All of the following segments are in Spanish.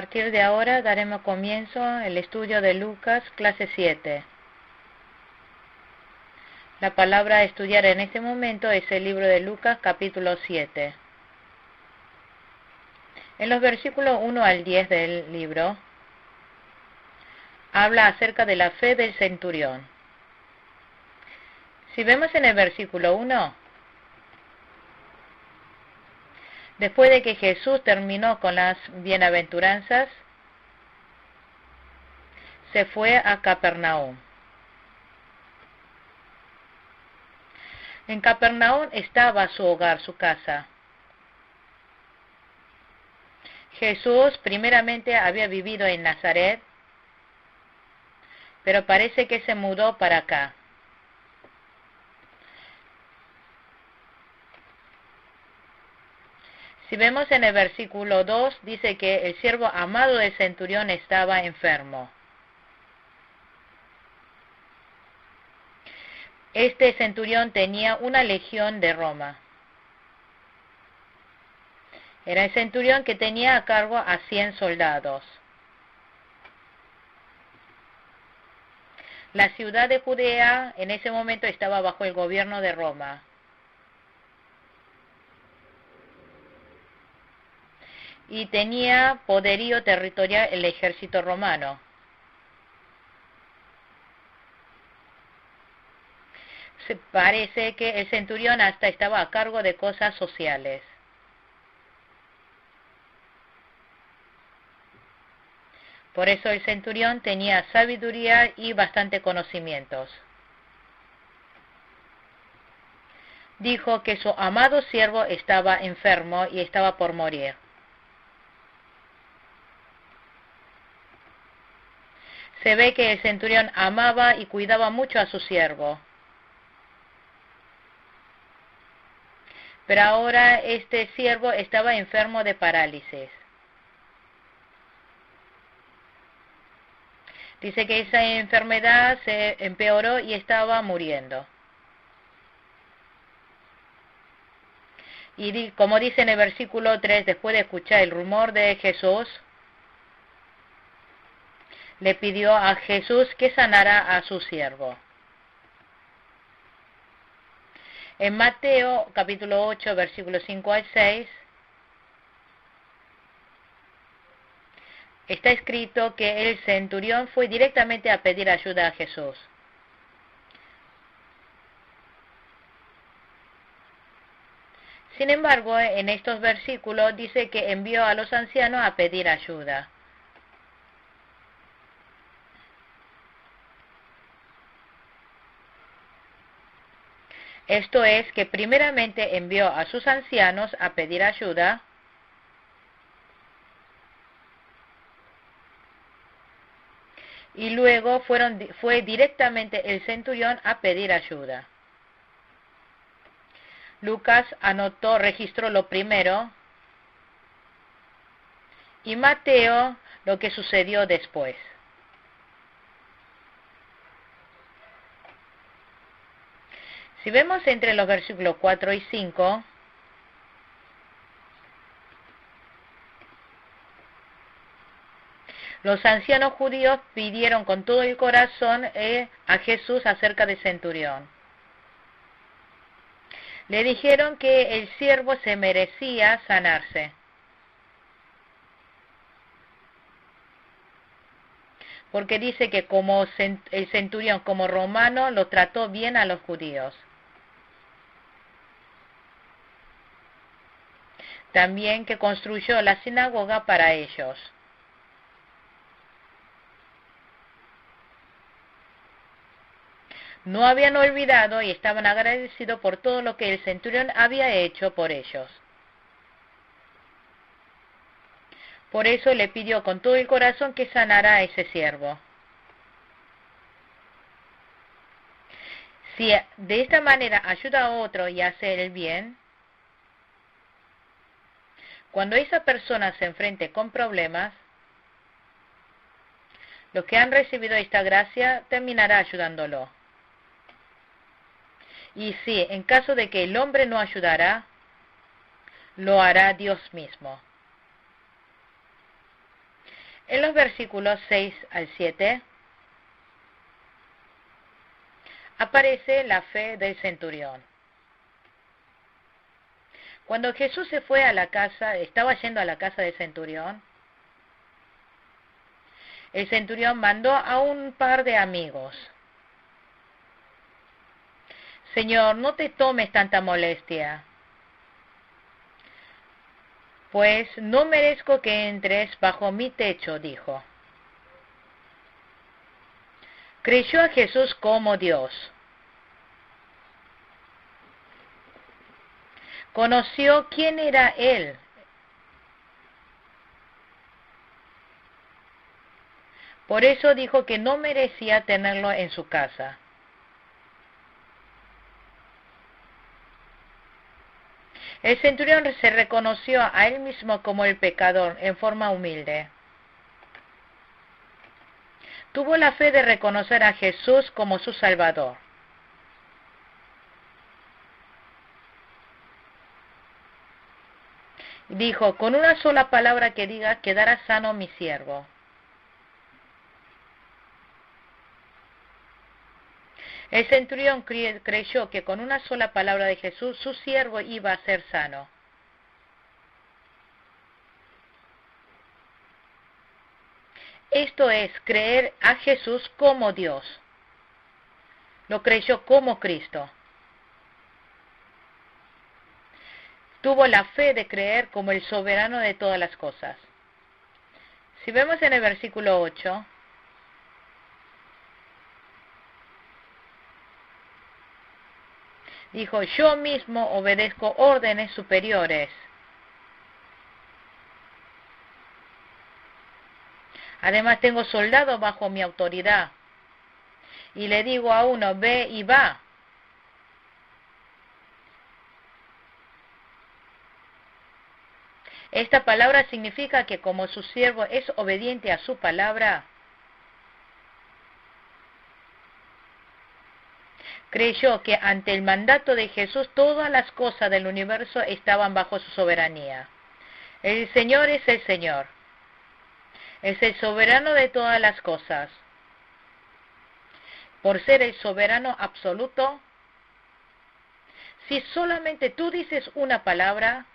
partir de ahora daremos comienzo al estudio de Lucas, clase 7. La palabra a estudiar en este momento es el libro de Lucas, capítulo 7. En los versículos 1 al 10 del libro, habla acerca de la fe del centurión. Si vemos en el versículo 1, después de que Jesús terminó con las bienaventuranzas, se fue a Capernaum. En Capernaum estaba su hogar, su casa. Jesús primeramente había vivido en Nazaret, pero parece que se mudó para acá. Si vemos en el versículo 2, dice que el siervo amado del centurión estaba enfermo. Este centurión tenía una legión de Roma. Era el centurión que tenía a cargo a 100 soldados. La ciudad de Judea en ese momento estaba bajo el gobierno de Roma. Y tenía poderío territorial el ejército romano. Se parece que el centurión hasta estaba a cargo de cosas sociales. Por eso el centurión tenía sabiduría y bastante conocimientos. Dijo que su amado siervo estaba enfermo y estaba por morir. Se ve que el centurión amaba y cuidaba mucho a su siervo. Pero ahora este siervo estaba enfermo de parálisis. Dice que esa enfermedad se empeoró y estaba muriendo. Y como dice en el versículo 3, después de escuchar el rumor de Jesús, le pidió a Jesús que sanara a su siervo. En Mateo capítulo 8, versículos 5 al 6, está escrito que el centurión fue directamente a pedir ayuda a Jesús. Sin embargo, en estos versículos dice que envió a los ancianos a pedir ayuda. Esto es que primeramente envió a sus ancianos a pedir ayuda, y luego fue directamente el centurión a pedir ayuda. Lucas registró lo primero, y Mateo lo que sucedió después. Si vemos entre los versículos 4 y 5, los ancianos judíos pidieron con todo el corazón a Jesús acerca del centurión. Le dijeron que el siervo se merecía sanarse, porque dice que como el centurión como romano lo trató bien a los judíos. También que construyó la sinagoga para ellos. No habían olvidado y estaban agradecidos por todo lo que el centurión había hecho por ellos. Por eso le pidió con todo el corazón que sanara a ese siervo. Si de esta manera ayuda a otro y hace el bien, cuando esa persona se enfrente con problemas, los que han recibido esta gracia terminará ayudándolo. Y si en caso de que el hombre no ayudara, lo hará Dios mismo. En los versículos 6 al 7 aparece la fe del centurión. Cuando Jesús se fue a la casa, estaba yendo a la casa del centurión, el centurión mandó a un par de amigos. Señor, no te tomes tanta molestia, pues no merezco que entres bajo mi techo, dijo. Creyó a Jesús como Dios. Conoció quién era Él. Por eso dijo que no merecía tenerlo en su casa. El centurión se reconoció a él mismo como el pecador en forma humilde. Tuvo la fe de reconocer a Jesús como su Salvador. Dijo, con una sola palabra que diga, quedará sano mi siervo. El centurión creyó que con una sola palabra de Jesús, su siervo iba a ser sano. Esto es creer a Jesús como Dios. Lo creyó como Cristo. Tuvo la fe de creer como el soberano de todas las cosas. Si vemos en el versículo 8, dijo, yo mismo obedezco órdenes superiores. Además tengo soldados bajo mi autoridad. Y le digo a uno, ve y va. Esta palabra significa que como su siervo es obediente a su palabra, creyó que ante el mandato de Jesús todas las cosas del universo estaban bajo su soberanía. El Señor es el Señor. Es el soberano de todas las cosas. Por ser el soberano absoluto, si solamente tú dices una palabra,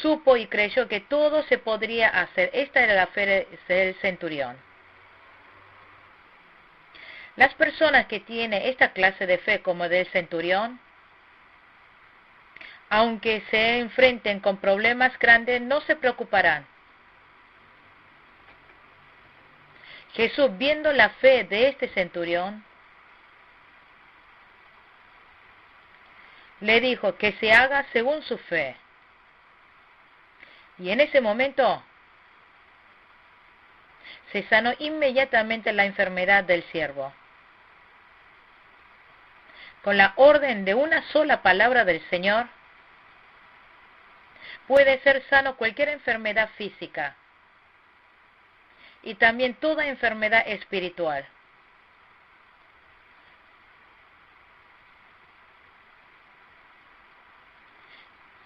supo y creyó que todo se podría hacer. Esta era la fe del centurión. Las personas que tienen esta clase de fe como del centurión, aunque se enfrenten con problemas grandes, no se preocuparán. Jesús, viendo la fe de este centurión, le dijo que se haga según su fe. Y en ese momento se sanó inmediatamente la enfermedad del siervo. Con la orden de una sola palabra del Señor, puede ser sano cualquier enfermedad física y también toda enfermedad espiritual.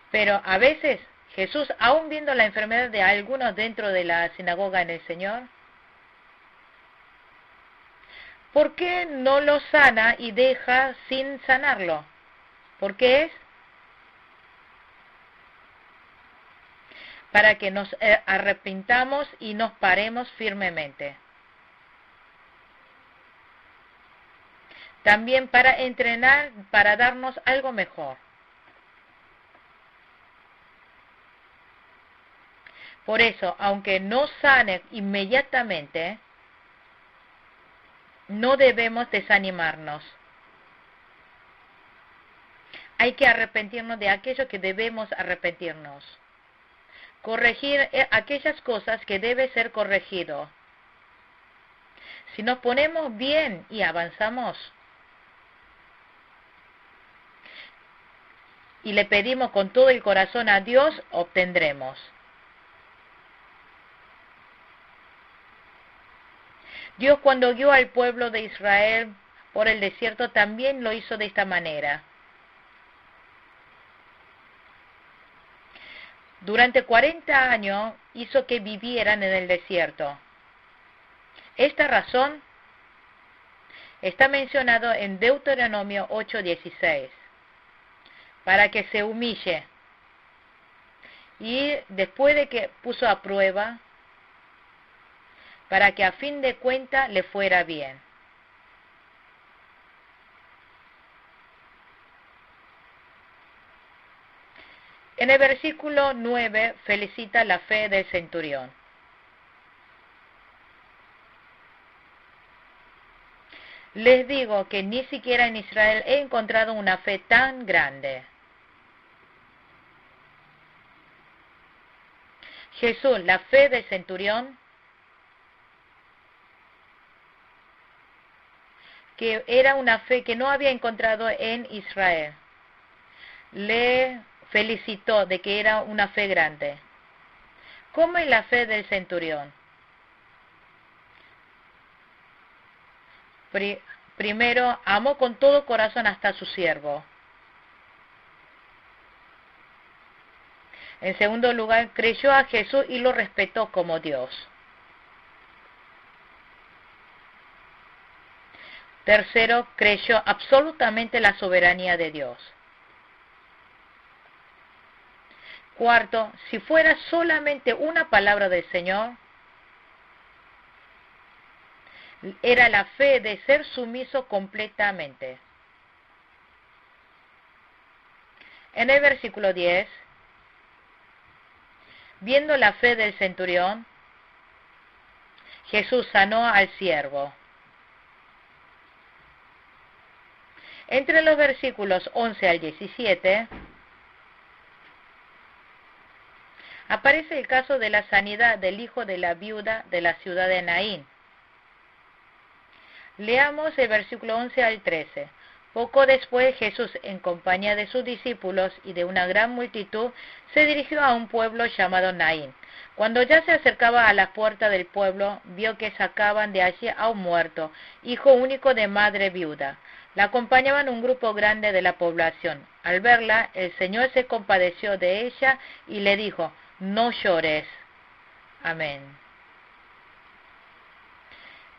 Pero a veces Jesús, aún viendo la enfermedad de algunos dentro de la sinagoga en el Señor, ¿por qué no lo sana y deja sin sanarlo? ¿Por qué es? Para que nos arrepintamos y nos paremos firmemente. También para entrenar, para darnos algo mejor. Por eso, aunque no sane inmediatamente, no debemos desanimarnos. Hay que arrepentirnos de aquello que debemos arrepentirnos. Corregir aquellas cosas que debe ser corregido. Si nos ponemos bien y avanzamos, y le pedimos con todo el corazón a Dios, obtendremos. Dios, cuando guió al pueblo de Israel por el desierto, también lo hizo de esta manera. Durante 40 años hizo que vivieran en el desierto. Esta razón está mencionado en Deuteronomio 8:16, para que se humille y después de que puso a prueba, para que a fin de cuentas le fuera bien. En el versículo 9 felicita la fe del centurión. Les digo que ni siquiera en Israel he encontrado una fe tan grande. Jesús, la fe del centurión, que era una fe que no había encontrado en Israel, le felicitó de que era una fe grande. ¿Cómo es la fe del centurión? Primero, amó con todo corazón hasta su siervo. En segundo lugar, creyó a Jesús y lo respetó como Dios. Tercero, creyó absolutamente la soberanía de Dios. Cuarto, si fuera solamente una palabra del Señor, era la fe de ser sumiso completamente. En el versículo 10, viendo la fe del centurión, Jesús sanó al siervo. Entre los versículos 11 al 17, aparece el caso de la sanidad del hijo de la viuda de la ciudad de Naín. Leamos el versículo 11 al 13. Poco después Jesús, en compañía de sus discípulos y de una gran multitud, se dirigió a un pueblo llamado Naín. Cuando ya se acercaba a la puerta del pueblo, vio que sacaban de allí a un muerto, hijo único de madre viuda. La acompañaban un grupo grande de la población. Al verla, el Señor se compadeció de ella y le dijo: no llores. Amén.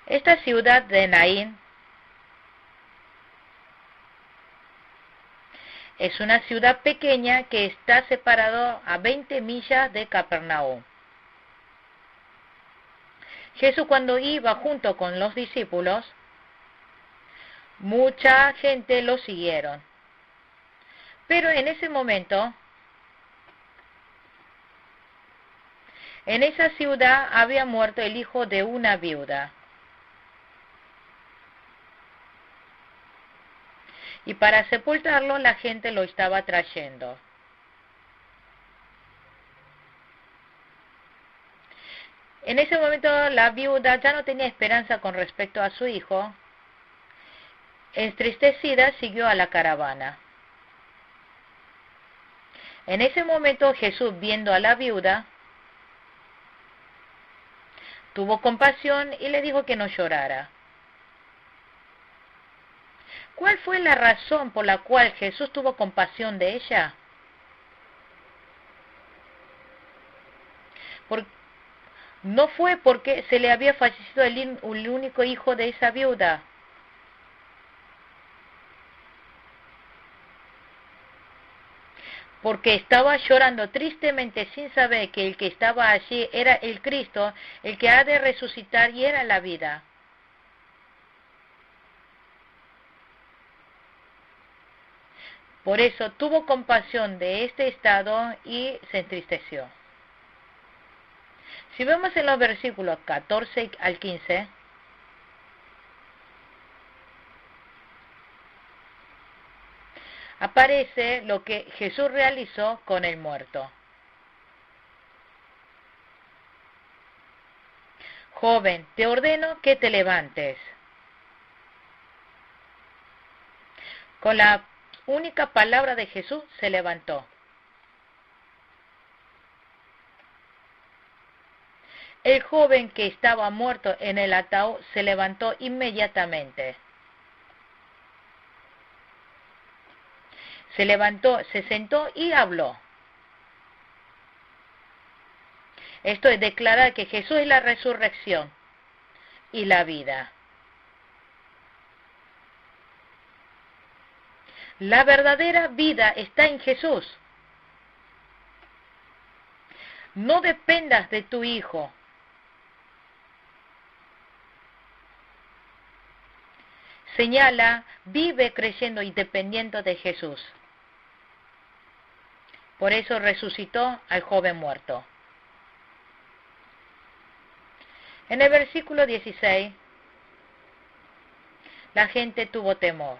Esta ciudad de Naín es una ciudad pequeña que está separada a 20 millas de Capernaum. Jesús, cuando iba junto con los discípulos, mucha gente lo siguieron. Pero en ese momento, en esa ciudad había muerto el hijo de una viuda. Y para sepultarlo la gente lo estaba trayendo. En ese momento la viuda ya no tenía esperanza con respecto a su hijo. Entristecida siguió a la caravana. En ese momento Jesús, viendo a la viuda, tuvo compasión y le dijo que no llorara. ¿Cuál fue la razón por la cual Jesús tuvo compasión de ella? No fue porque se le había fallecido el único hijo de esa viuda. Porque estaba llorando tristemente sin saber que el que estaba allí era el Cristo, el que ha de resucitar y era la vida. Por eso tuvo compasión de este estado y se entristeció. Si vemos en los versículos 14 al 15, aparece lo que Jesús realizó con el muerto. Joven, te ordeno que te levantes. Con la única palabra de Jesús se levantó. El joven que estaba muerto en el ataúd se levantó inmediatamente. Se levantó, se sentó y habló. Esto es declarar que Jesús es la resurrección y la vida. La verdadera vida está en Jesús. No dependas de tu hijo. Señala, vive creyendo y dependiendo de Jesús. Por eso resucitó al joven muerto. En el versículo 16, la gente tuvo temor.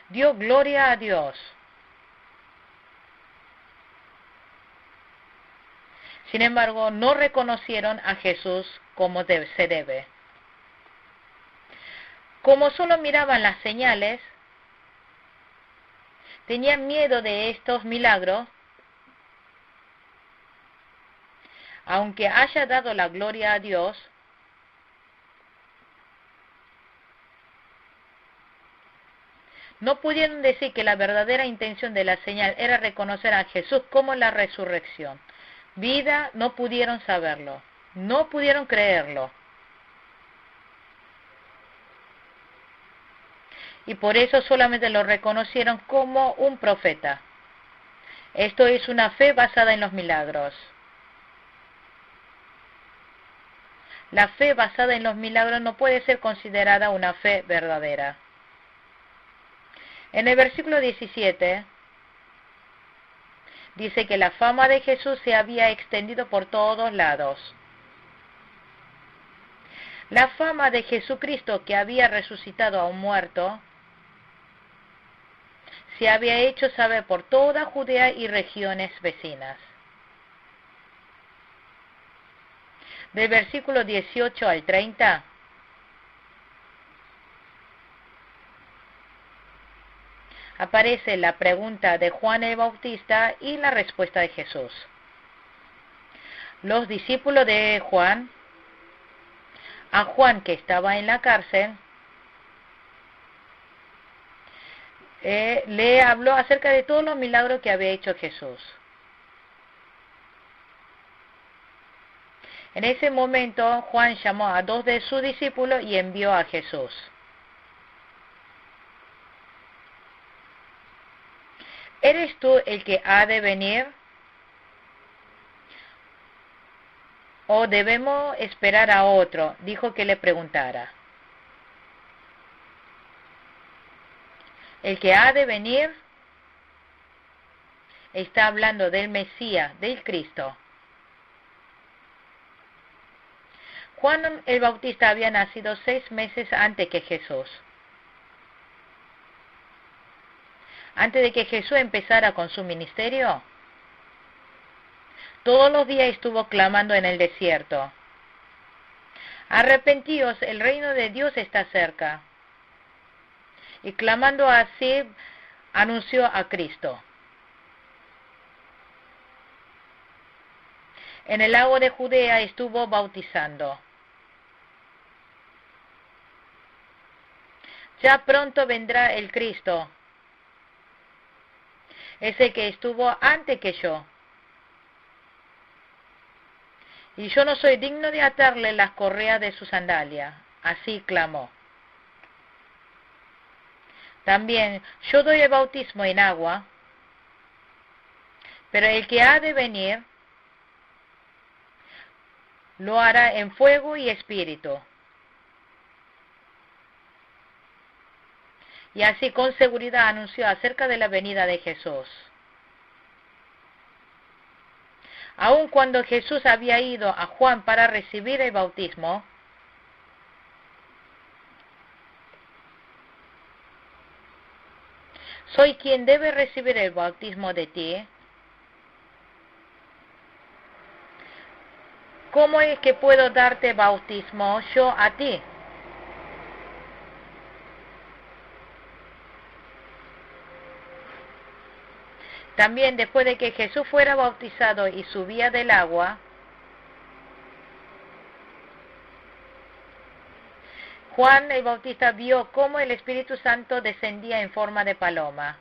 Dio gloria a Dios. Sin embargo, no reconocieron a Jesús como se debe. Como solo miraban las señales, tenían miedo de estos milagros, aunque haya dado la gloria a Dios. No pudieron decir que la verdadera intención de la señal era reconocer a Jesús como la resurrección. Vida, no pudieron saberlo, no pudieron creerlo. Y por eso solamente lo reconocieron como un profeta. Esto es una fe basada en los milagros. La fe basada en los milagros no puede ser considerada una fe verdadera. En el versículo 17 dice que la fama de Jesús se había extendido por todos lados. La fama de Jesucristo, que había resucitado a un muerto, se había hecho saber por toda Judea y regiones vecinas. Del versículo 18 al 30, aparece la pregunta de Juan el Bautista y la respuesta de Jesús. Los discípulos de Juan, a Juan que estaba en la cárcel, le habló acerca de todos los milagros que había hecho Jesús. En ese momento, Juan llamó a 2 de sus discípulos y envió a Jesús. ¿Eres tú el que ha de venir? ¿O debemos esperar a otro? Dijo que le preguntara. El que ha de venir está hablando del Mesías, del Cristo. Juan el Bautista había nacido 6 meses antes que Jesús. Antes de que Jesús empezara con su ministerio, todos los días estuvo clamando en el desierto: arrepentíos, el reino de Dios está cerca. Y clamando así, anunció a Cristo. En el lago de Judea estuvo bautizando. Ya pronto vendrá el Cristo, ese que estuvo antes que yo. Y yo no soy digno de atarle las correas de su sandalia. Así clamó. También yo doy el bautismo en agua, pero el que ha de venir lo hará en fuego y espíritu. Y así con seguridad anunció acerca de la venida de Jesús. Aun cuando Jesús había ido a Juan para recibir el bautismo, ¿soy quien debe recibir el bautismo de ti? ¿Cómo es que puedo darte bautismo yo a ti? También después de que Jesús fuera bautizado y subía del agua, Juan el Bautista vio cómo el Espíritu Santo descendía en forma de paloma.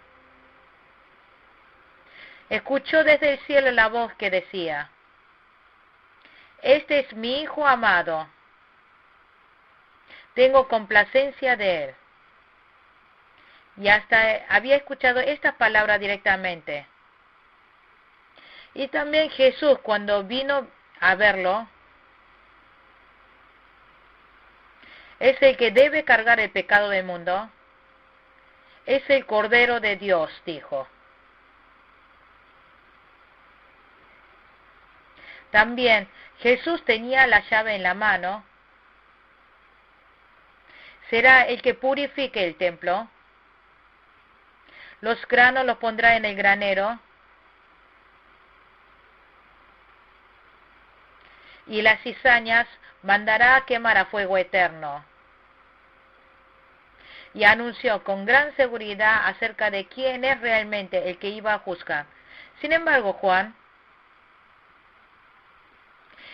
Escuchó desde el cielo la voz que decía: este es mi Hijo amado, tengo complacencia de él. Y hasta había escuchado esta palabra directamente. Y también Jesús, cuando vino a verlo, es el que debe cargar el pecado del mundo, es el Cordero de Dios, dijo. También Jesús tenía la llave en la mano, será el que purifique el templo, los granos los pondrá en el granero, y las cizañas mandará a quemar a fuego eterno. Y anunció con gran seguridad acerca de quién es realmente el que iba a juzgar. Sin embargo, Juan,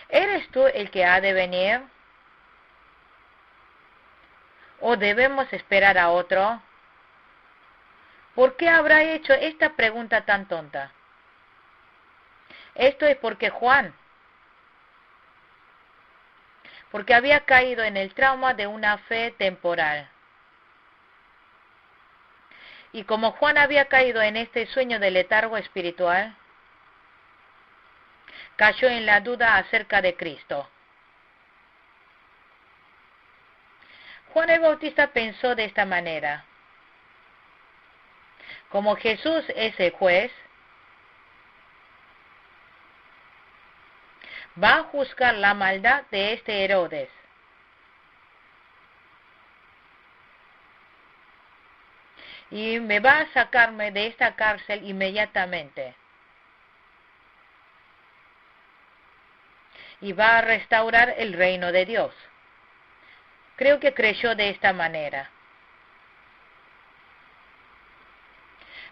¿eres tú el que ha de venir? ¿O debemos esperar a otro? ¿Por qué habrá hecho esta pregunta tan tonta? Esto es porque había caído en el trauma de una fe temporal. Y como Juan había caído en este sueño de letargo espiritual, cayó en la duda acerca de Cristo. Juan el Bautista pensó de esta manera: como Jesús es el juez, va a juzgar la maldad de este Herodes. Y me va a sacarme de esta cárcel inmediatamente. Y va a restaurar el reino de Dios. Creo que creyó de esta manera.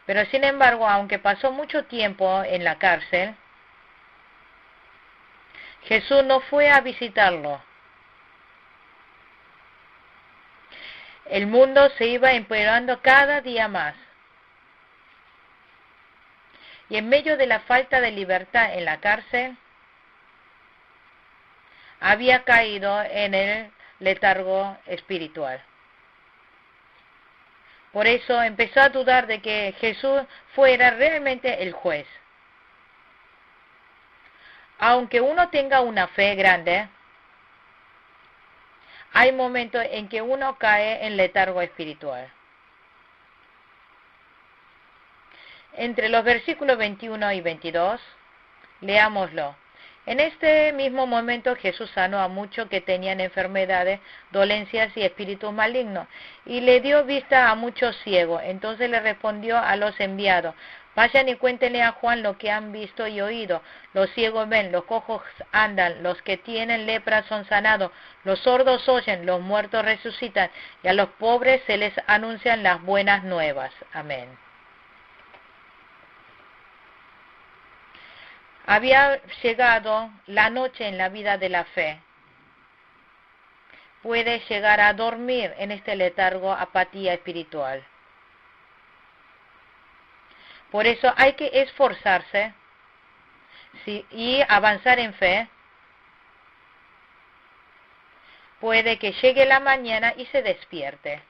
Pero sin embargo, aunque pasó mucho tiempo en la cárcel, Jesús no fue a visitarlo. El mundo se iba empeorando cada día más. Y en medio de la falta de libertad en la cárcel, había caído en el letargo espiritual. Por eso empezó a dudar de que Jesús fuera realmente el juez. Aunque uno tenga una fe grande, hay momentos en que uno cae en letargo espiritual. Entre los versículos 21 y 22, leámoslo. En este mismo momento Jesús sanó a muchos que tenían enfermedades, dolencias y espíritus malignos, y le dio vista a muchos ciegos. Entonces le respondió a los enviados: vayan y cuéntenle a Juan lo que han visto y oído. Los ciegos ven, los cojos andan, los que tienen lepra son sanados, los sordos oyen, los muertos resucitan, y a los pobres se les anuncian las buenas nuevas. Amén. Había llegado la noche en la vida de la fe. Puede llegar a dormir en este letargo, apatía espiritual. Por eso hay que esforzarse y avanzar en fe. Puede que llegue la mañana y se despierte.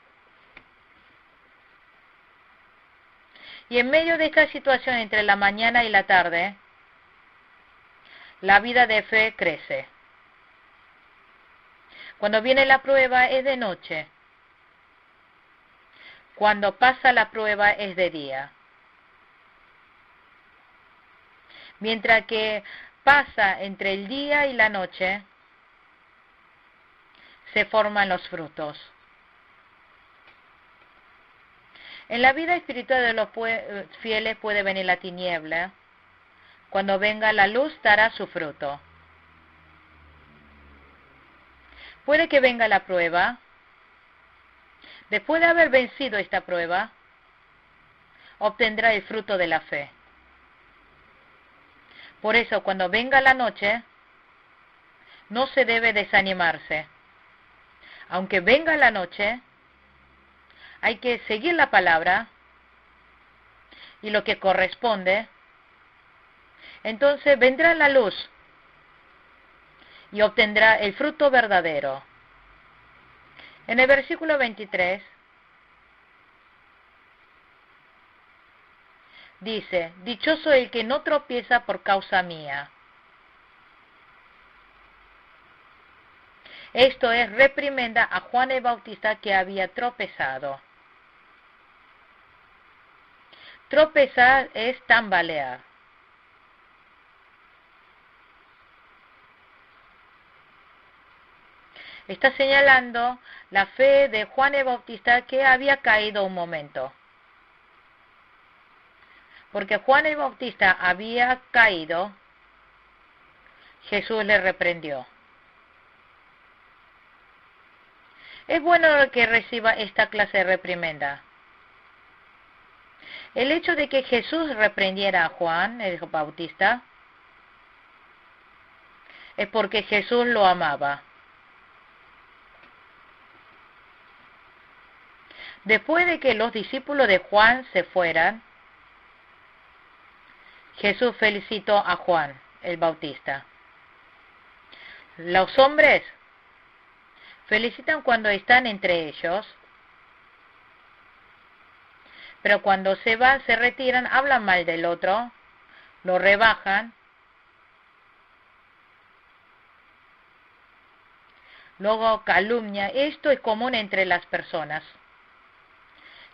Y en medio de esta situación entre la mañana y la tarde, la vida de fe crece. Cuando viene la prueba es de noche. Cuando pasa la prueba es de día. Mientras que pasa entre el día y la noche, se forman los frutos. En la vida espiritual de los fieles puede venir la tiniebla. Cuando venga la luz dará su fruto. Puede que venga la prueba. Después de haber vencido esta prueba, obtendrá el fruto de la fe. Por eso, cuando venga la noche, no se debe desanimarse. Aunque venga la noche, hay que seguir la palabra y lo que corresponde. Entonces vendrá la luz y obtendrá el fruto verdadero. En el versículo 23 dice, dichoso el que no tropieza por causa mía. Esto es reprimenda a Juan el Bautista que había tropezado. Tropezar es tambalear. Está señalando la fe de Juan el Bautista que había caído un momento. Porque Juan el Bautista había caído, Jesús le reprendió. Es bueno que reciba esta clase de reprimenda. El hecho de que Jesús reprendiera a Juan el Bautista es porque Jesús lo amaba. Después de que los discípulos de Juan se fueran, Jesús felicitó a Juan el Bautista. Los hombres felicitan cuando están entre ellos, pero cuando se van, se retiran, hablan mal del otro, lo rebajan, luego calumnia. Esto es común entre las personas.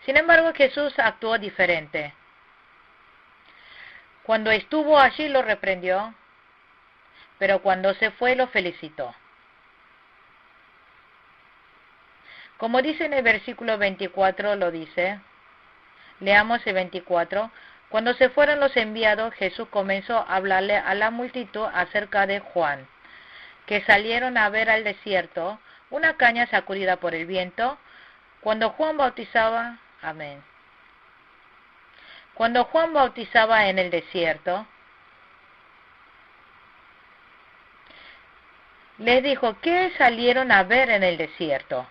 Sin embargo, Jesús actuó diferente. Cuando estuvo allí lo reprendió, pero cuando se fue lo felicitó. Como dice en el versículo 24, lo dice, leamos el 24, cuando se fueron los enviados, Jesús comenzó a hablarle a la multitud acerca de Juan, que salieron a ver al desierto, una caña sacudida por el viento, cuando Juan bautizaba, amén. Cuando Juan bautizaba en el desierto, les dijo, ¿qué salieron a ver en el desierto?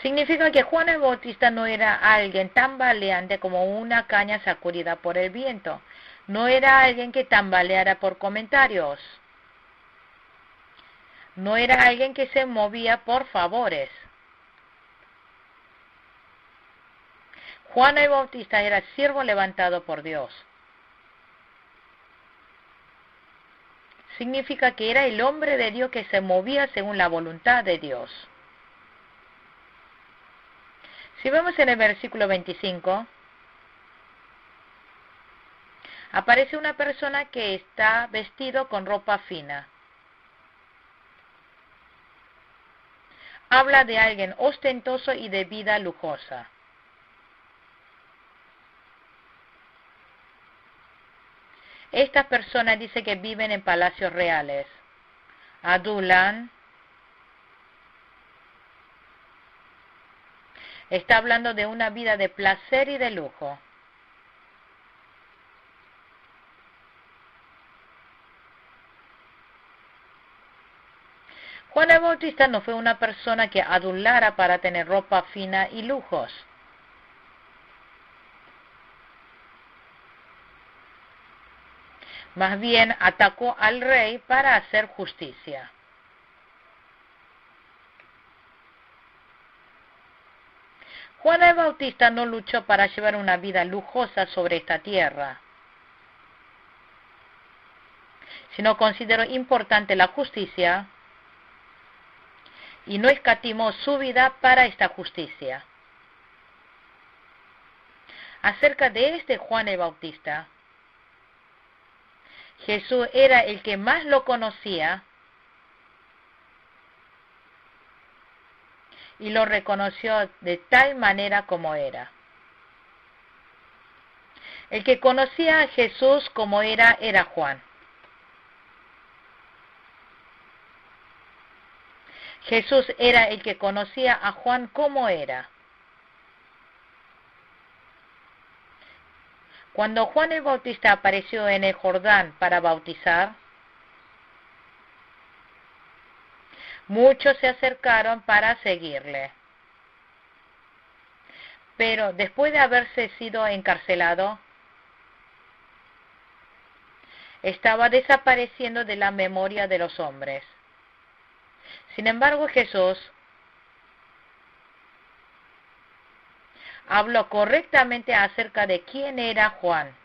Significa que Juan el Bautista no era alguien tan tambaleante como una caña sacudida por el viento. No era alguien que tambaleara por comentarios. No era alguien que se movía por favores. Juan el Bautista era siervo levantado por Dios. Significa que era el hombre de Dios que se movía según la voluntad de Dios. Si vemos en el versículo 25, aparece una persona que está vestido con ropa fina. Habla de alguien ostentoso y de vida lujosa. Esta persona dice que viven en palacios reales. Adulan. Está hablando de una vida de placer y de lujo. Juan el Bautista no fue una persona que adulara para tener ropa fina y lujos. Más bien atacó al rey para hacer justicia. Juan el Bautista no luchó para llevar una vida lujosa sobre esta tierra, sino consideró importante la justicia y no escatimó su vida para esta justicia. Acerca de este Juan el Bautista, Jesús era el que más lo conocía y lo reconoció de tal manera como era. El que conocía a Jesús como era Juan. Jesús era el que conocía a Juan como era. Cuando Juan el Bautista apareció en el Jordán para bautizar, muchos se acercaron para seguirle. Pero después de haberse sido encarcelado, estaba desapareciendo de la memoria de los hombres. Sin embargo, Jesús habló correctamente acerca de quién era Juan.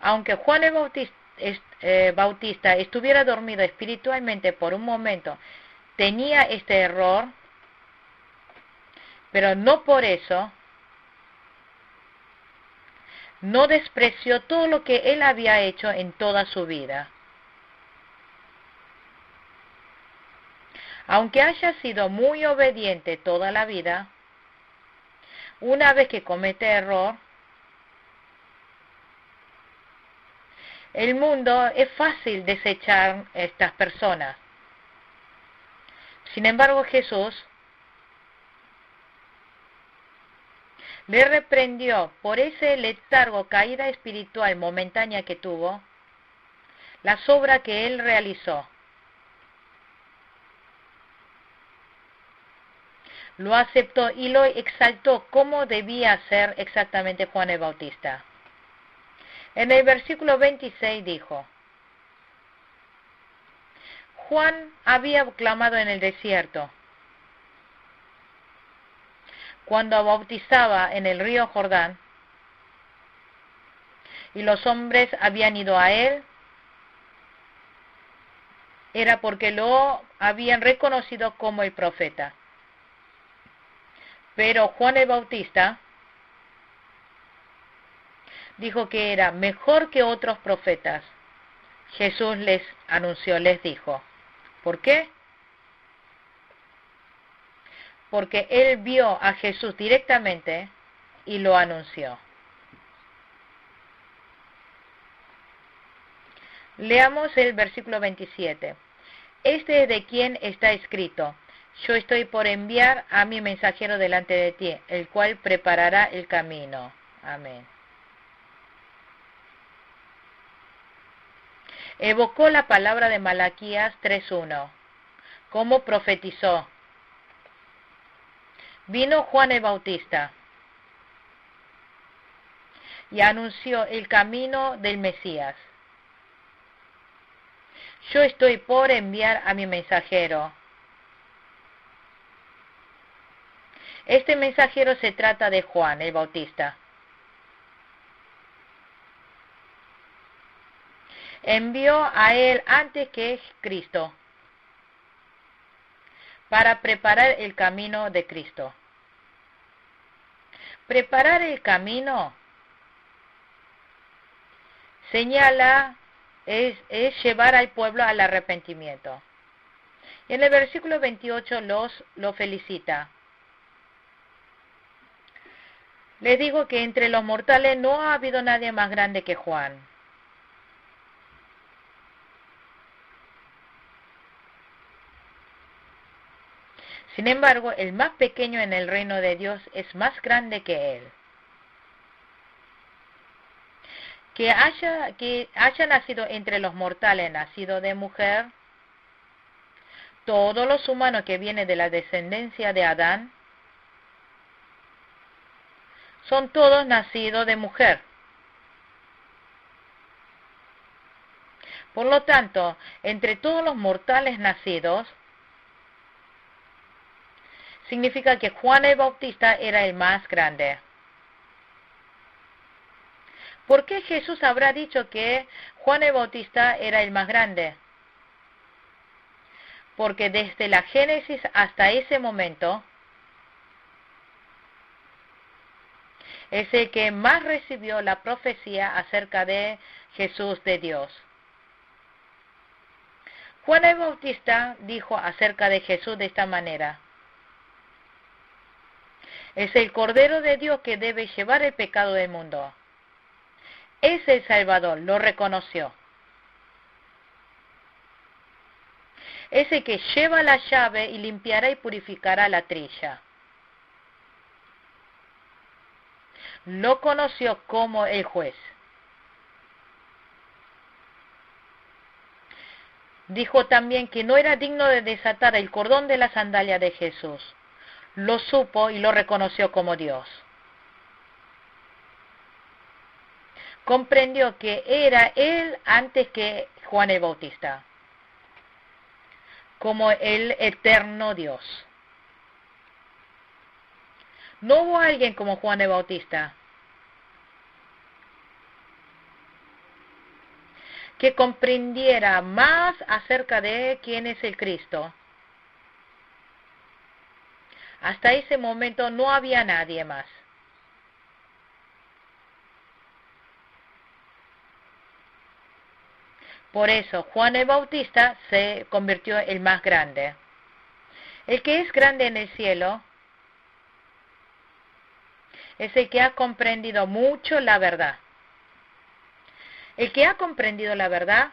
Aunque Juan el Bautista estuviera dormido espiritualmente por un momento, tenía este error, pero no por eso no despreció todo lo que él había hecho en toda su vida. Aunque haya sido muy obediente toda la vida, una vez que comete error, el mundo es fácil desechar a estas personas. Sin embargo, Jesús le reprendió por ese letargo, caída espiritual momentánea que tuvo, la obra que él realizó. Lo aceptó y lo exaltó como debía ser exactamente Juan el Bautista. En el versículo 26 dijo: Juan había clamado en el desierto, cuando bautizaba en el río Jordán, y los hombres habían ido a él, era porque lo habían reconocido como el profeta. Pero Juan el Bautista dijo que era mejor que otros profetas. Jesús les anunció, les dijo. ¿Por qué? Porque él vio a Jesús directamente y lo anunció. Leamos el versículo 27. Este es de quien está escrito: yo estoy por enviar a mi mensajero delante de ti, el cual preparará el camino. Amén. Evocó la palabra de Malaquías 3:1, como profetizó. Vino Juan el Bautista y anunció el camino del Mesías. Yo estoy por enviar a mi mensajero. Este mensajero se trata de Juan el Bautista. Envió a él antes que Cristo para preparar el camino de Cristo. Preparar el camino señala, es llevar al pueblo al arrepentimiento. Y en el versículo 28 lo felicita. Les digo que entre los mortales no ha habido nadie más grande que Juan. Sin embargo, el más pequeño en el reino de Dios es más grande que él. Que haya nacido entre los mortales, nacido de mujer, todos los humanos que vienen de la descendencia de Adán, son todos nacidos de mujer. Por lo tanto, entre todos los mortales nacidos, significa que Juan el Bautista era el más grande. ¿Por qué Jesús habrá dicho que Juan el Bautista era el más grande? Porque desde la Génesis hasta ese momento, es el que más recibió la profecía acerca de Jesús de Dios. Juan el Bautista dijo acerca de Jesús de esta manera: es el Cordero de Dios que debe llevar el pecado del mundo. Es el Salvador, lo reconoció. Es el que lleva la llave y limpiará y purificará la trilla. Lo conoció como el juez. Dijo también que no era digno de desatar el cordón de la sandalia de Jesús. Lo supo y lo reconoció como Dios. comprendió que era él antes que Juan el Bautista, como el eterno Dios. No hubo alguien como Juan el Bautista que comprendiera más acerca de quién es el Cristo. Hasta ese momento no había nadie más. Por eso Juan el Bautista se convirtió en el más grande. El que es grande en el cielo es el que ha comprendido mucho la verdad. El que ha comprendido la verdad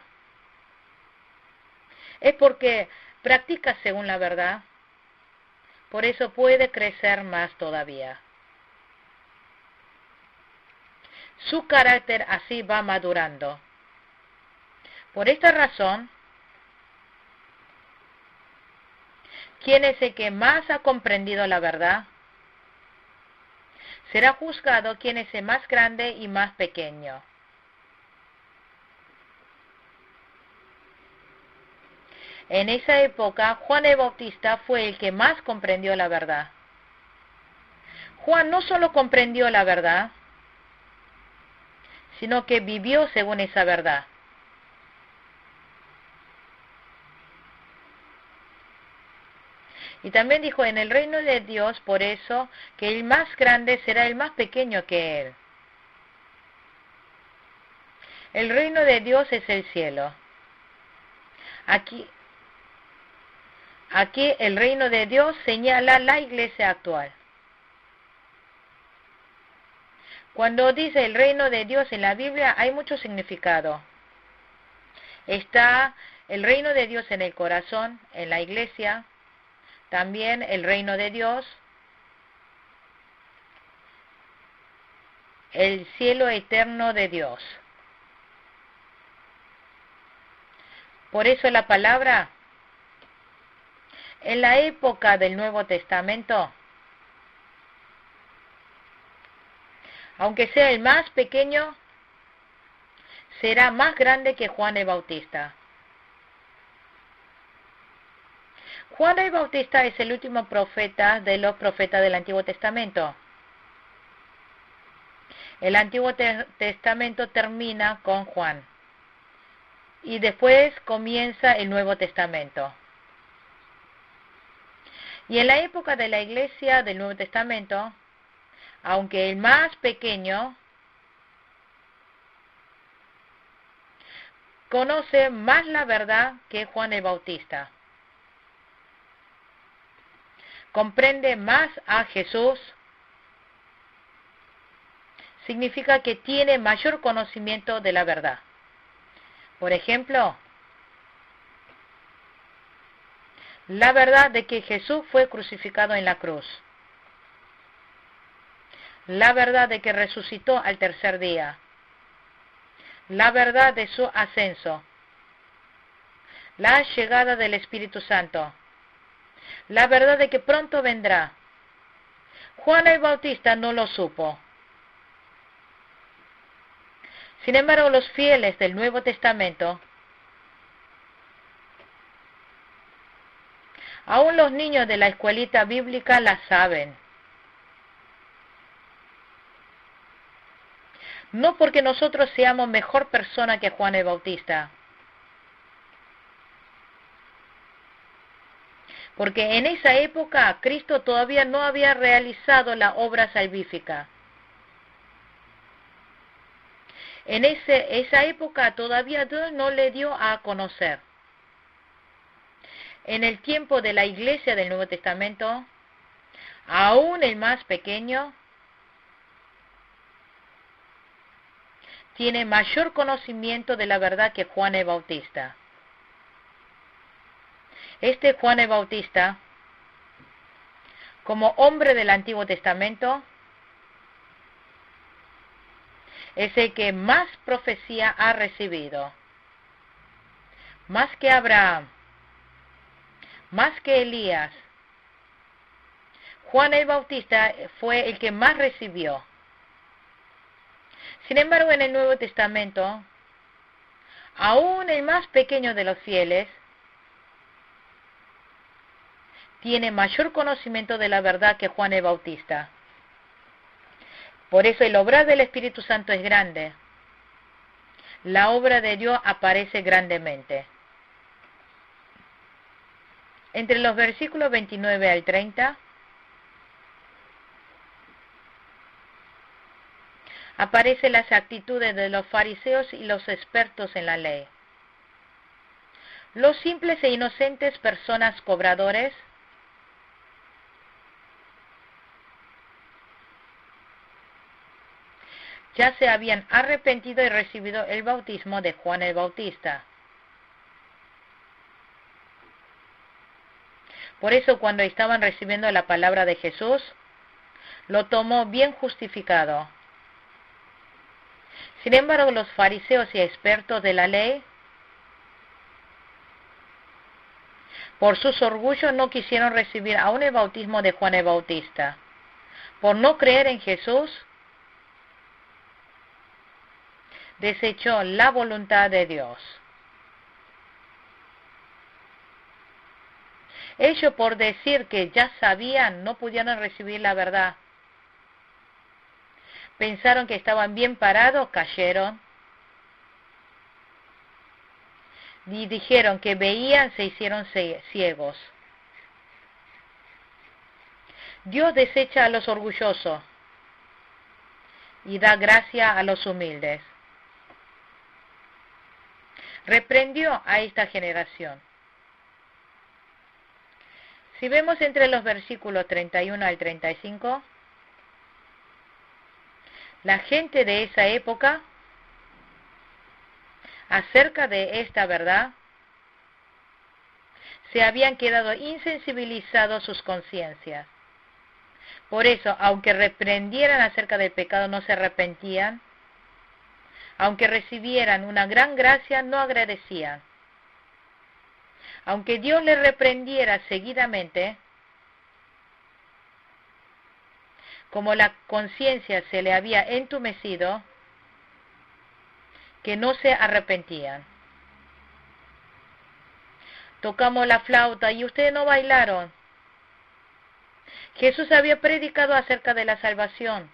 es porque practica según la verdad. Por eso puede crecer más todavía. Su carácter así va madurando. Por esta razón, ¿quién es el que más ha comprendido la verdad? Será juzgado quién es el más grande y más pequeño. En esa época, Juan el Bautista fue el que más comprendió la verdad. Juan no solo comprendió la verdad, sino que vivió según esa verdad. Y también dijo, en el reino de Dios, por eso, que el más grande será el más pequeño que él. El reino de Dios es el cielo. Aquí el reino de Dios señala la iglesia actual. Cuando dice el reino de Dios en la Biblia hay mucho significado. Está el reino de Dios en el corazón, en la iglesia, también el reino de Dios, el cielo eterno de Dios. Por eso la palabra, en la época del Nuevo Testamento, aunque sea el más pequeño, será más grande que Juan el Bautista. Juan el Bautista es el último profeta de los profetas del Antiguo Testamento. El Antiguo Testamento termina con Juan y después comienza el Nuevo Testamento. Y en la época de la iglesia del Nuevo Testamento, aunque el más pequeño, conoce más la verdad que Juan el Bautista. Comprende más a Jesús, significa que tiene mayor conocimiento de la verdad. Por ejemplo, la verdad de que Jesús fue crucificado en la cruz. La verdad de que resucitó al tercer día. La verdad de su ascenso. La llegada del Espíritu Santo. La verdad de que pronto vendrá. Juan el Bautista no lo supo. Sin embargo, los fieles del Nuevo Testamento, aún los niños de la escuelita bíblica la saben. No porque nosotros seamos mejor persona que Juan el Bautista, porque en esa época Cristo todavía no había realizado la obra salvífica. En esa época todavía Dios no le dio a conocer. En el tiempo de la iglesia del Nuevo Testamento, aún el más pequeño tiene mayor conocimiento de la verdad que Juan el Bautista. Este Juan el Bautista, como hombre del Antiguo Testamento, es el que más profecía ha recibido. Más que Abraham, más que Elías. Juan el Bautista fue el que más recibió. Sin embargo, en el Nuevo Testamento, aún el más pequeño de los fieles tiene mayor conocimiento de la verdad que Juan el Bautista. Por eso el obrar del Espíritu Santo es grande. La obra de Dios aparece grandemente. Entre los versículos 29 al 30, aparecen las actitudes de los fariseos y los expertos en la ley. Los simples e inocentes personas cobradores ya se habían arrepentido y recibido el bautismo de Juan el Bautista. Por eso cuando estaban recibiendo la palabra de Jesús, lo tomó bien justificado. Sin embargo, los fariseos y expertos de la ley, por sus orgullos, no quisieron recibir aún el bautismo de Juan el Bautista. Por no creer en Jesús, desechó la voluntad de Dios. Ellos, por decir que ya sabían, no pudieron recibir la verdad. Pensaron que estaban bien parados, cayeron. Y dijeron que veían, se hicieron ciegos. Dios desecha a los orgullosos y da gracia a los humildes. Reprendió a esta generación. Si vemos entre los versículos 31 al 35, la gente de esa época, acerca de esta verdad, se habían quedado insensibilizados sus conciencias. Por eso, aunque reprendieran acerca del pecado, no se arrepentían. Aunque recibieran una gran gracia, no agradecían. Aunque Dios les reprendiera seguidamente, como la conciencia se le había entumecido, que no se arrepentían. Tocamos la flauta y ustedes no bailaron. Jesús había predicado acerca de la salvación.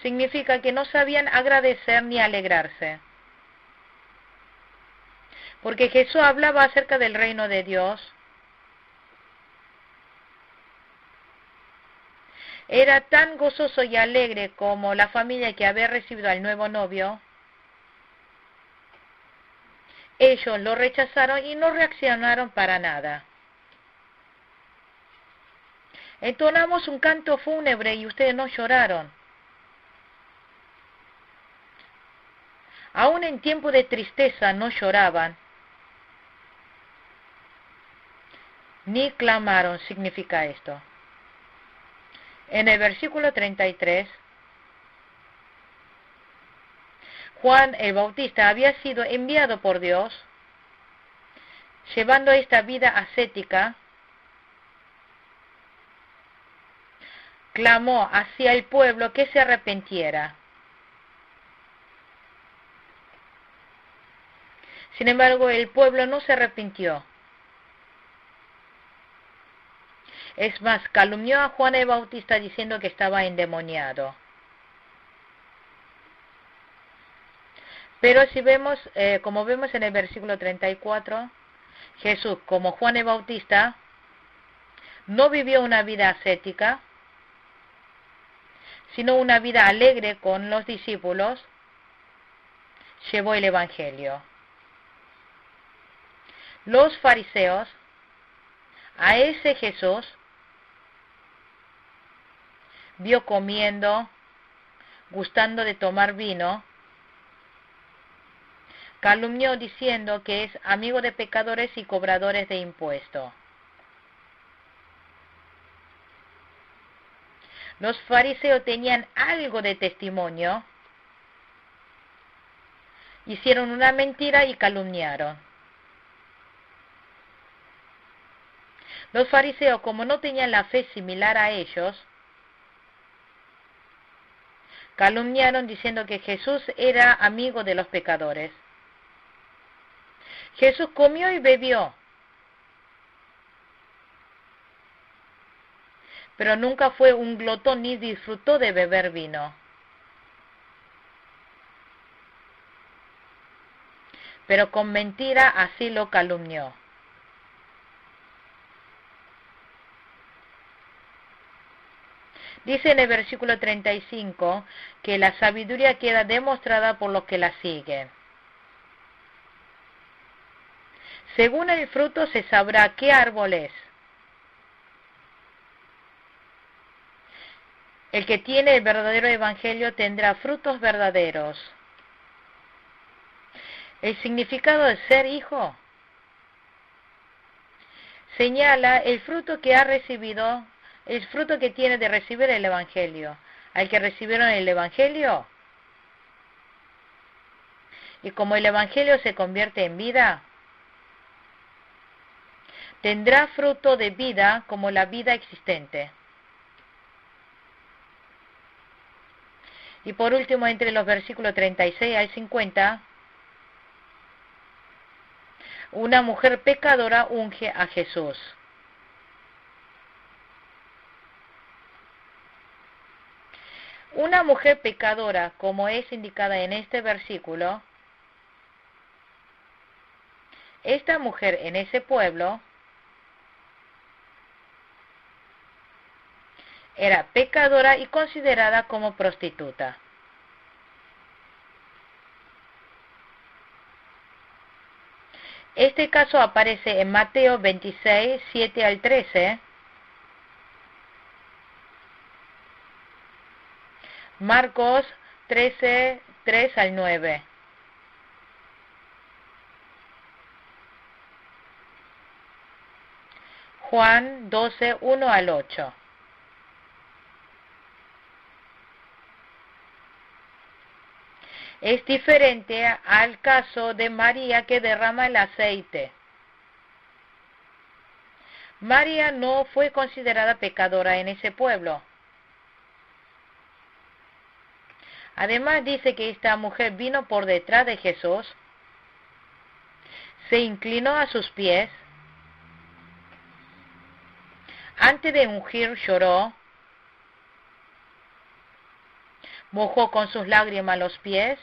Significa que no sabían agradecer ni alegrarse. Porque Jesús hablaba acerca del reino de Dios. Era tan gozoso y alegre como la familia que había recibido al nuevo novio. Ellos lo rechazaron y no reaccionaron para nada. Entonamos un canto fúnebre y ustedes no lloraron. Aún en tiempo de tristeza no lloraban. Ni clamaron, significa esto. En el versículo 33, Juan el Bautista había sido enviado por Dios, llevando esta vida ascética, clamó hacia el pueblo que se arrepintiera. Sin embargo, el pueblo no se arrepintió. Es más, calumnió a Juan el Bautista diciendo que estaba endemoniado. Pero si vemos, como vemos en el versículo 34, Jesús, como Juan el Bautista, no vivió una vida ascética, sino una vida alegre con los discípulos, llevó el Evangelio. Los fariseos, a ese Jesús, vio comiendo, gustando de tomar vino, calumnió diciendo que es amigo de pecadores y cobradores de impuestos. Los fariseos tenían algo de testimonio, hicieron una mentira y calumniaron. Los fariseos, como no tenían la fe similar a ellos, calumniaron diciendo que Jesús era amigo de los pecadores. Jesús comió y bebió, pero nunca fue un glotón ni disfrutó de beber vino. Pero con mentira así lo calumnió. Dice en el versículo 35 que la sabiduría queda demostrada por los que la siguen. Según el fruto se sabrá qué árbol es. El que tiene el verdadero evangelio tendrá frutos verdaderos. El significado de ser hijo señala el fruto que ha recibido, el fruto que tiene de recibir el evangelio. Al que recibieron el evangelio, y como el evangelio se convierte en vida, tendrá fruto de vida como la vida existente. Y por último, entre los versículos 36 al 50, una mujer pecadora unge a Jesús. Una mujer pecadora, como es indicada en este versículo, esta mujer en ese pueblo era pecadora y considerada como prostituta. Este caso aparece en Mateo 26, 7 al 13, Marcos 13, 3 al 9. Juan 12, 1 al 8. Es diferente al caso de María que derrama el aceite. María no fue considerada pecadora en ese pueblo. Además dice que esta mujer vino por detrás de Jesús, se inclinó a sus pies, antes de ungir lloró, mojó con sus lágrimas los pies,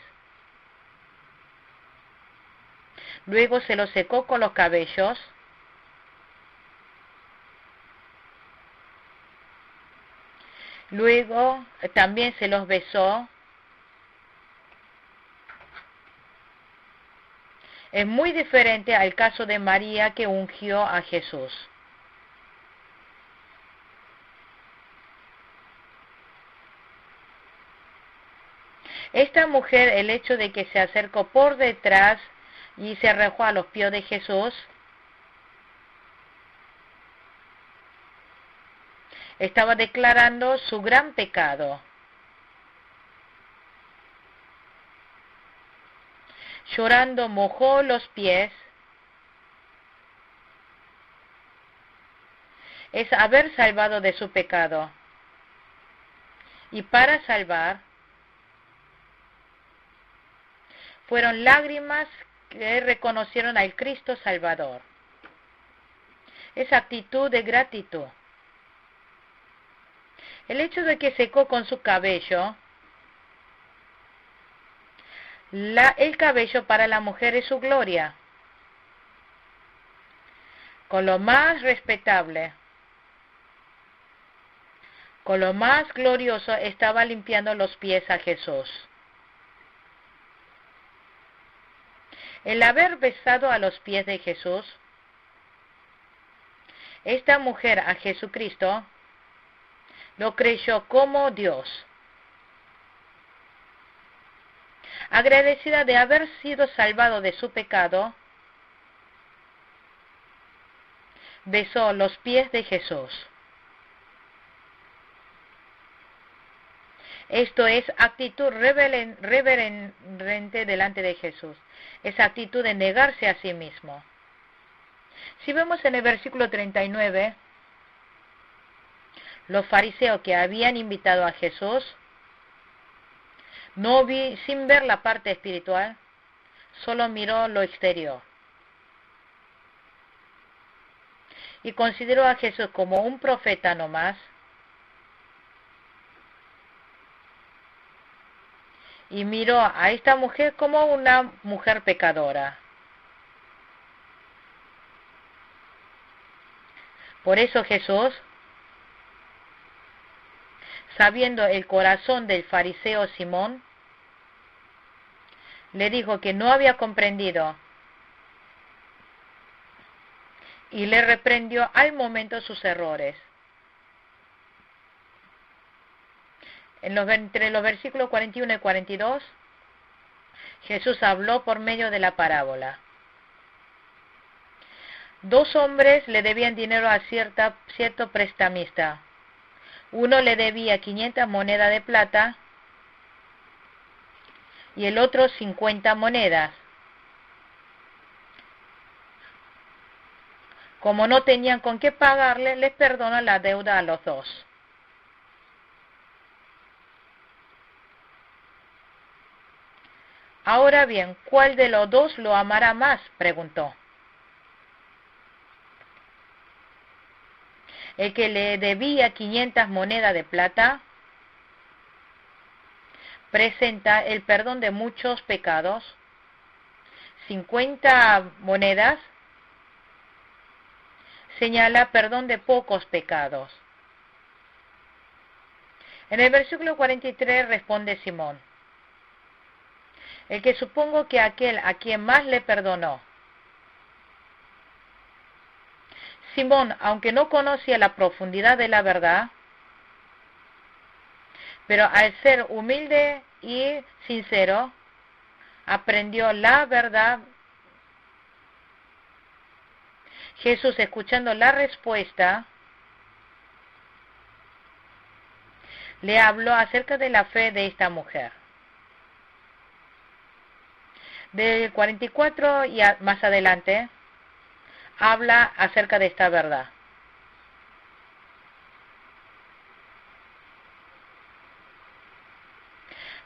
luego se los secó con los cabellos, luego también se los besó. Es muy diferente al caso de María que ungió a Jesús. Esta mujer, el hecho de que se acercó por detrás y se arrojó a los pies de Jesús, estaba declarando su gran pecado. Llorando mojó los pies. Es haber salvado de su pecado. Y para salvar, fueron lágrimas que reconocieron al Cristo Salvador. Esa actitud de gratitud. El hecho de que secó con su cabello, el cabello para la mujer es su gloria. Con lo más respetable, con lo más glorioso, estaba limpiando los pies a Jesús. El haber besado a los pies de Jesús, esta mujer a Jesucristo lo creyó como Dios. Agradecida de haber sido salvado de su pecado, besó los pies de Jesús. Esto es actitud reverente delante de Jesús. Es actitud de negarse a sí mismo. Si vemos en el versículo 39, los fariseos que habían invitado a Jesús No vi, sin ver la parte espiritual, solo miró lo exterior. Y consideró a Jesús como un profeta nomás. Y miró a esta mujer como una mujer pecadora. Por eso Jesús, sabiendo el corazón del fariseo Simón, le dijo que no había comprendido y le reprendió al momento sus errores. Entre los versículos 41 y 42, Jesús habló por medio de la parábola. 2 hombres le debían dinero a cierto prestamista. Uno le debía 500 monedas de plata y el otro 50 monedas. Como no tenían con qué pagarle, les perdona la deuda a los dos. Ahora bien, ¿cuál de los dos lo amará más?, preguntó. El que le debía 500 monedas de plata presenta el perdón de muchos pecados. 50 monedas señala perdón de pocos pecados. En el versículo 43 responde Simón: el que supongo que aquel a quien más le perdonó. Simón, aunque no conocía la profundidad de la verdad, pero al ser humilde y sincero, aprendió la verdad. Jesús, escuchando la respuesta, le habló acerca de la fe de esta mujer. Del 44 y más adelante, habla acerca de esta verdad.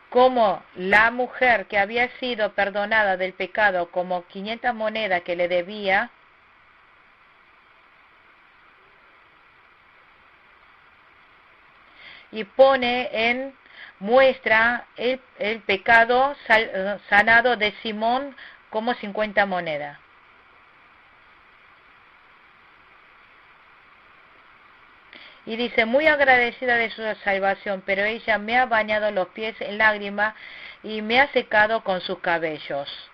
Como la mujer que había sido perdonada del pecado como 500 monedas que le debía, y pone en muestra el pecado sanado de Simón como 50 monedas. Y dice: muy agradecida de su salvación, pero ella me ha bañado los pies en lágrimas y me ha secado con sus cabellos.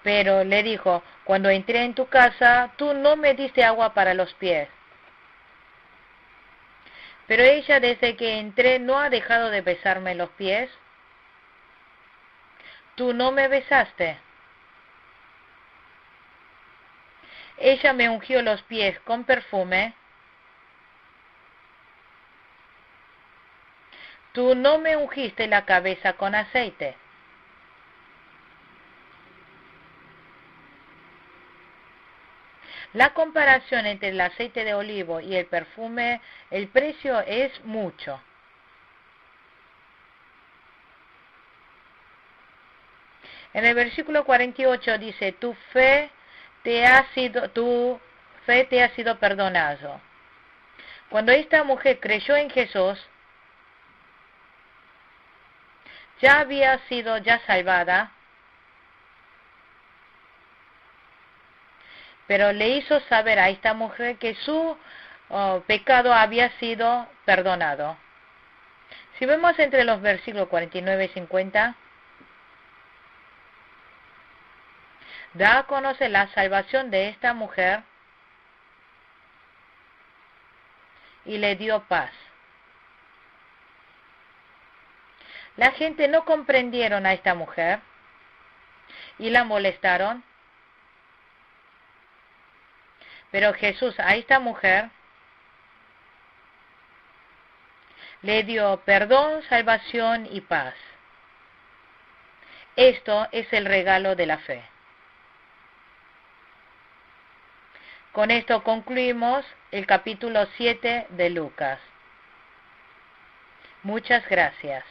Pero le dijo: cuando entré en tu casa, tú no me diste agua para los pies. Pero ella, desde que entré, no ha dejado de besarme los pies. Tú no me besaste. Ella me ungió los pies con perfume. Tú no me ungiste la cabeza con aceite. La comparación entre el aceite de olivo y el perfume, el precio es mucho. En el versículo 48 dice: tu fe te ha sido perdonado. Cuando esta mujer creyó en Jesús, ya había sido salvada, pero le hizo saber a esta mujer que su pecado había sido perdonado. Si vemos entre los versículos 49 y 50, da a conocer la salvación de esta mujer y le dio paz. La gente no comprendieron a esta mujer y la molestaron, pero Jesús a esta mujer le dio perdón, salvación y paz. Esto es el regalo de la fe. Con esto concluimos el capítulo 7 de Lucas. Muchas gracias.